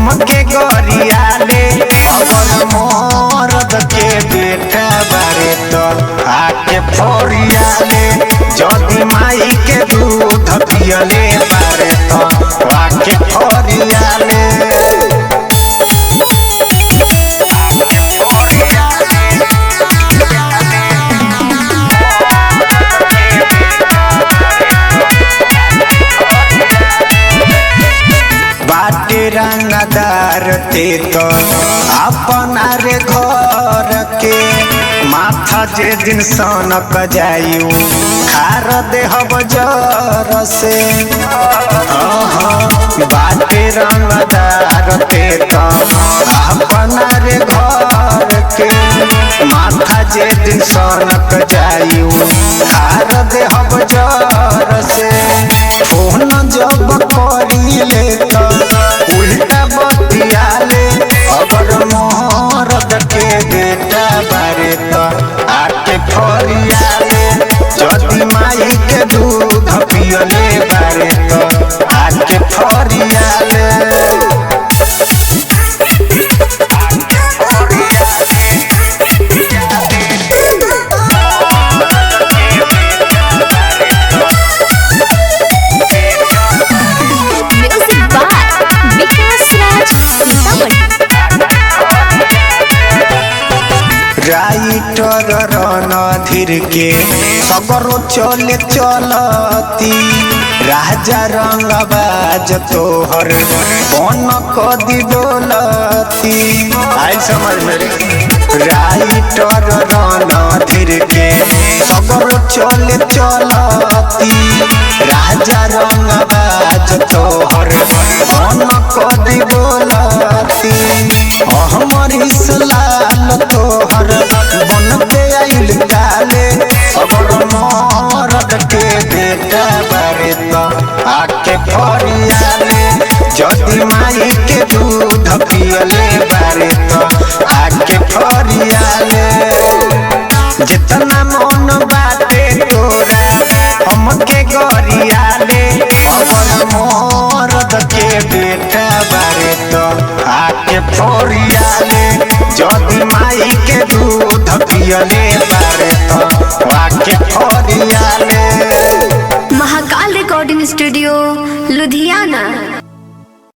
हमके गरियाले अपन मरद के बेटा बारे तो आके फरियाले जदी माई के दूध पियले बारे तो आके फरियाले बाटे रंगदार ते तो अपना रे घर के माथा जे दिन सनक जायू खार देहब जर से बाटे रंगदार ते तो अपना रे घर के माथा जे दिन सनक जायू खार देहब जर से फोन जब करिले तो उल्टा बतियाले अगर मोहरद के बेटा बारे तो आके फरियाले जदी माई के दूध पियले बारे तो आके फरियाले राइटर रणधीर के सगरो चले चलती राजा रंगबाज तोहर कौन कदी डोलती आई समझ मेरे राइटर रणधीर के सगरो चले चलती राजा रंगबाज तोहर कौन कदी डोलती हमर इस्लाम तोहर बनते आइल काले अगर मरद के बेटा बारे तो आके फरियाले जदी माई के दूध पियले बारे तो आके फरियाले जितना मन बाटे तोरा हमके गरियाले अगर मरद के बेटा बारे तो आके फरियाले जदी माई के दूध पियले बारे तो आके फरियाले। Mahakal recording studio Ludhiana.